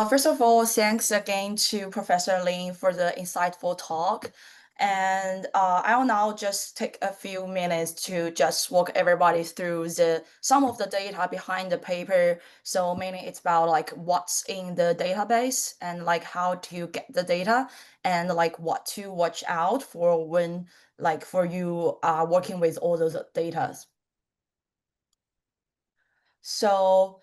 First of all, thanks again to Professor Lin for the insightful talk. And I will now just take a few minutes to just walk everybody through some of the data behind the paper. So mainly it's about like what's in the database and like how to get the data and like what to watch out for when like for you working with all those data. So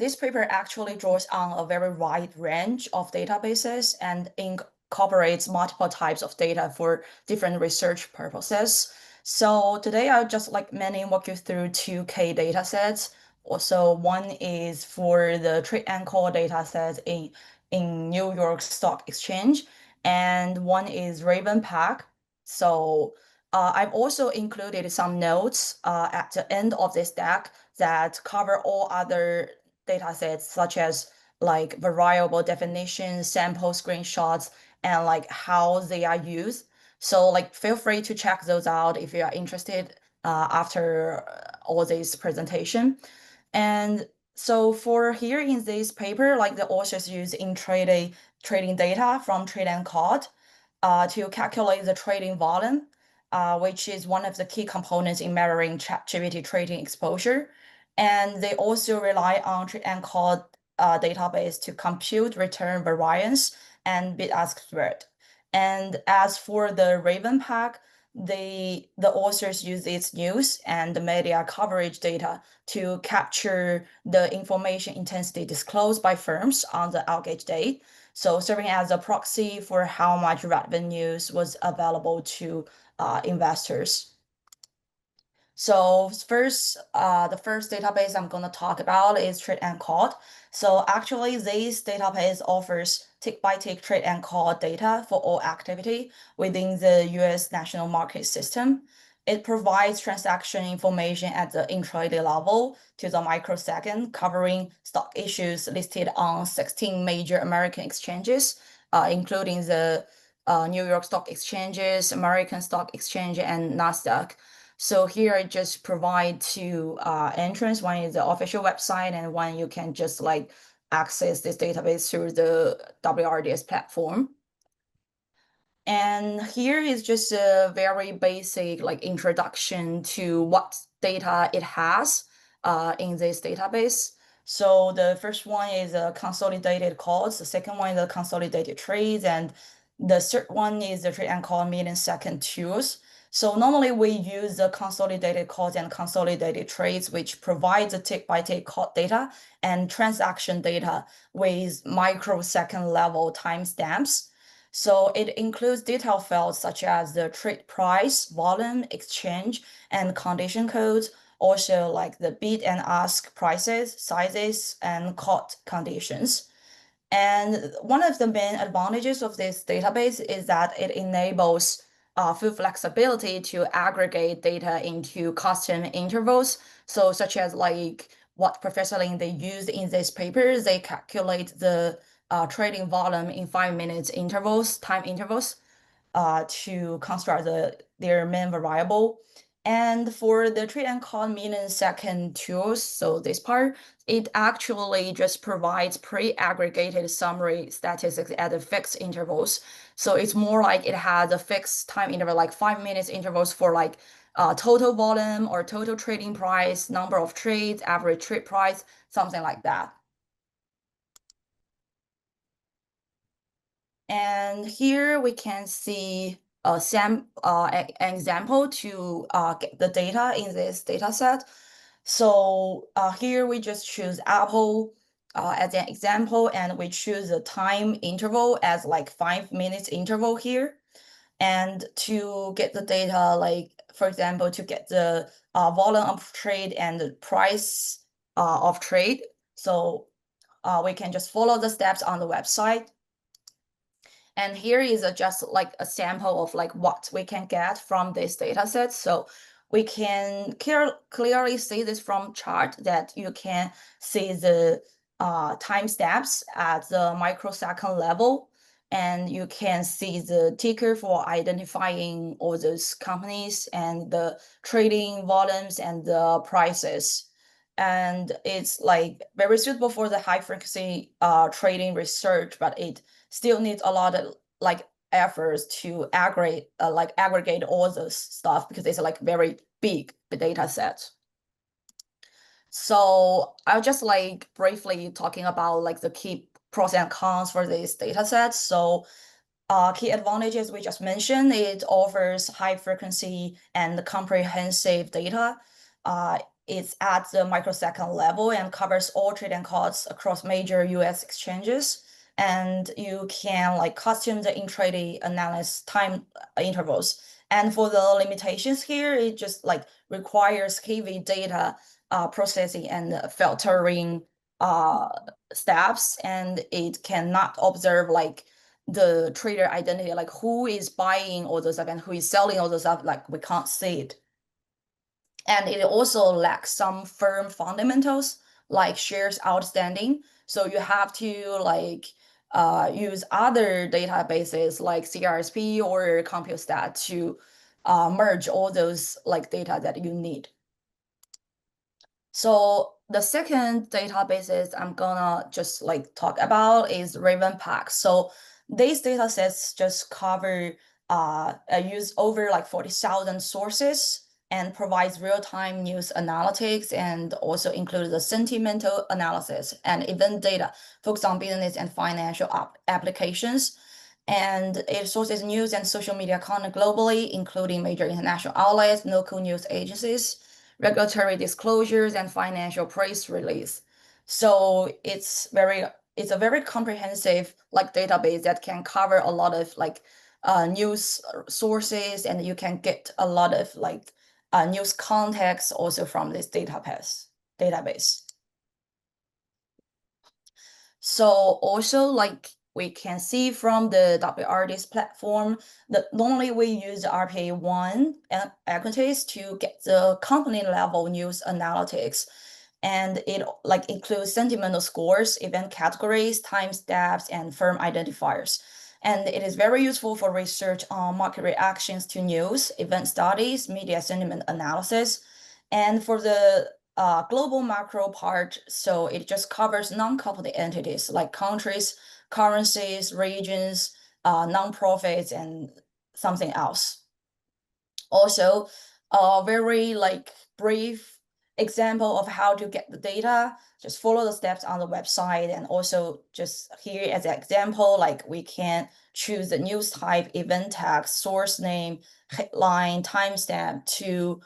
this paper actually draws on a very wide range of databases and incorporates multiple types of data for different research purposes. So today I'll just like mainly walk you through two key data sets. Also, one is for the trade and call data set in New York Stock Exchange, and one is Raven Pack. So I've also included some notes at the end of this deck that cover all other data sets, such as like variable definitions, sample screenshots, and like how they are used. So like feel free to check those out if you are interested after all this presentation. And so for here in this paper, like the authors use trading data from trade and card to calculate the trading volume, which is one of the key components in measuring ChatGPT trading exposure. And they also rely on trade and call database to compute return variance and bid-ask spread. And as for the Raven pack, the authors use its news and media coverage data to capture the information intensity disclosed by firms on the outage day, so serving as a proxy for how much revenues was available to investors. So first, the first database I'm going to talk about is trade and call. So actually, this database offers tick-by-tick trade and call data for all activity within the U.S. national market system. It provides transaction information at the intraday level to the microsecond, covering stock issues listed on 16 major American exchanges, including the New York Stock Exchanges, American Stock Exchange, and NASDAQ. So here I just provide two entrance. One is the official website, and one you can just like access this database through the WRDS platform. And here is just a very basic like introduction to what data it has in this database. So the first one is a consolidated calls, the second one is a consolidated trades, and the third one is the trade and call millisecond tools. So normally we use the consolidated calls and consolidated trades, which provides the tick-by-tick call data and transaction data with microsecond level timestamps. So it includes detail fields such as the trade price, volume, exchange, and condition codes, also like the bid and ask prices, sizes, and caught conditions. And one of the main advantages of this database is that it enables full flexibility to aggregate data into custom intervals. So such as like what Professor Lin they used in this paper, they calculate the trading volume in 5 minutes time intervals, to construct their main variable. And for the trade and call millisecond tools, so this part, it actually just provides pre-aggregated summary statistics at the fixed intervals. So it's more like it has a fixed time interval, like 5 minutes intervals for like total volume or total trading price, number of trades, average trade price, something like that. And here we can see an example to get the data in this data set. So here we just choose Apple as an example, and we choose the time interval as like 5 minutes interval here. And to get the data, like for example, to get the volume of trade and the price of trade. So we can just follow the steps on the website. And here is just like a sample of like what we can get from this data set. So we can clearly see this from chart that you can see the time steps at the microsecond level. And you can see the ticker for identifying all those companies and the trading volumes and the prices. and it's like very suitable for the high frequency trading research, but it still needs a lot of like efforts to aggregate all this stuff because it's like very big data set. So I'll just like briefly talking about like the key pros and cons for this data set. So key advantages we just mentioned, it offers high frequency and comprehensive data. It's at the microsecond level and covers all trading codes across major US exchanges. And you can like custom the intraday analysis time intervals. And for the limitations here, it just like requires heavy data processing and filtering steps, and it cannot observe like the trader identity, like who is buying all the stuff and who is selling all the stuff, like we can't see it. And it also lacks some firm fundamentals like shares outstanding. So you have to like use other databases like CRSP or CompuStat to merge all those like data that you need. So the second databases I'm gonna just like talk about is Ravenpack. So these data sets just cover use over like 40,000 sources and provides real-time news analytics and also includes the sentimental analysis and event data focused on business and financial applications. And it sources news and social media content globally, including major international outlets, local news agencies, regulatory disclosures, and financial press release. So it's a very comprehensive like database that can cover a lot of like news sources, and you can get a lot of like news context also from this database. So also like we can see from the WRD's platform that normally we use RPA1 equities to get the company level news analytics. And it like includes sentimental scores, event categories, timestamps, and firm identifiers. And it is very useful for research on market reactions to news, event studies, media sentiment analysis. And for the global macro part, so it just covers non-company entities like countries, currencies, regions, non-profits, and something else. Also, a very like brief example of how to get the data, just follow the steps on the website. And also just here as an example, like we can choose the news type, event tag, source name, headline, timestamp to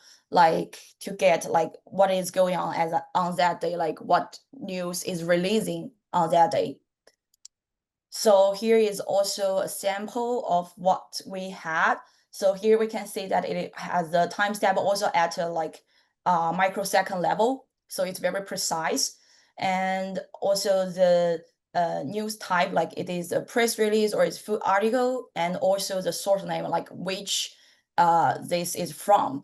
get like what is going on on that day, like what news is releasing on that day. So here is also a sample of what we had. So here we can see that it has the timestamp also at a like microsecond level. So it's very precise. And also the news type, like it is a press release or it's full article, and also the source name, like which this is from.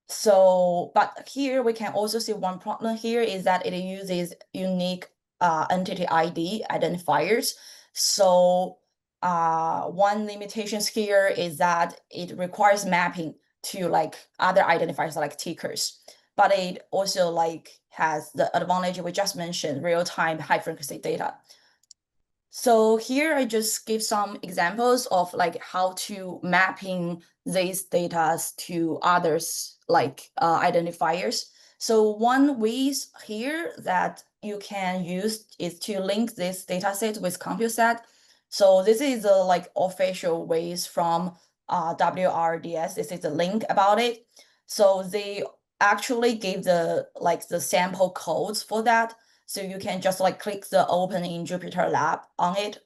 So, but here we can also see one problem here is that it uses unique entity ID identifiers. So one limitations here is that it requires mapping to like other identifiers like tickers, but it also like has the advantage we just mentioned, real-time high frequency data. So here I just give some examples of like how to mapping these data to others like identifiers. So one ways here that you can use is to link this data set with CompuStat. So this is the like official ways from WRDS. This is the link about it. So they actually gave the like the sample codes for that. So you can just like click the open in Jupyter Lab on it.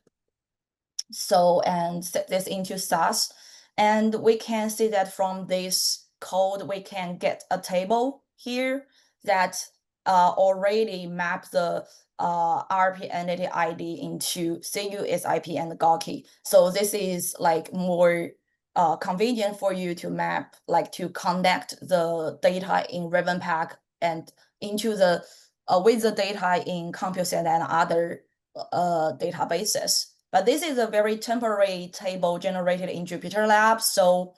So, and set this into SAS. And we can see that from this code, we can get a table here that already map the RP entity ID into CUSIP and GOKI. So this is like more convenient for you to map, like to connect the data in Ravenpack and into the with the data in CompuStat and other databases. But this is a very temporary table generated in JupyterLab. So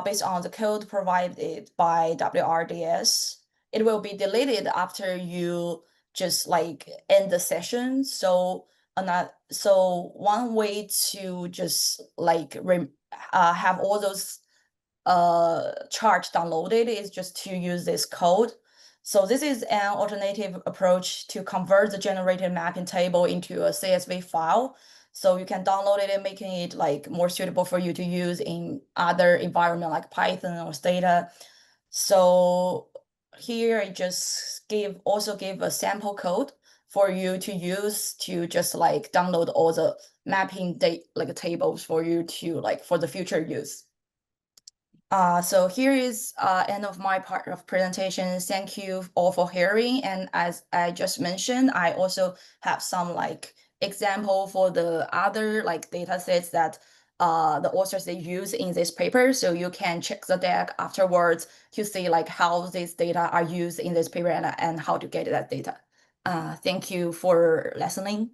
based on the code provided by WRDS, it will be deleted after you just like end the session. So one way to just like have all those chart downloaded is just to use this code. So this is an alternative approach to convert the generated mapping table into a CSV file. So you can download it and making it like more suitable for you to use in other environment like Python or Stata. So here I just also give a sample code for you to use to just like download all the mapping like tables for you to like for the future use. So here is end of my part of presentation. Thank you all for hearing. And as I just mentioned, I also have some like example for the other like data sets that the authors they use in this paper. So you can check the deck afterwards to see like how these data are used in this paper and how to get that data. Thank you for listening.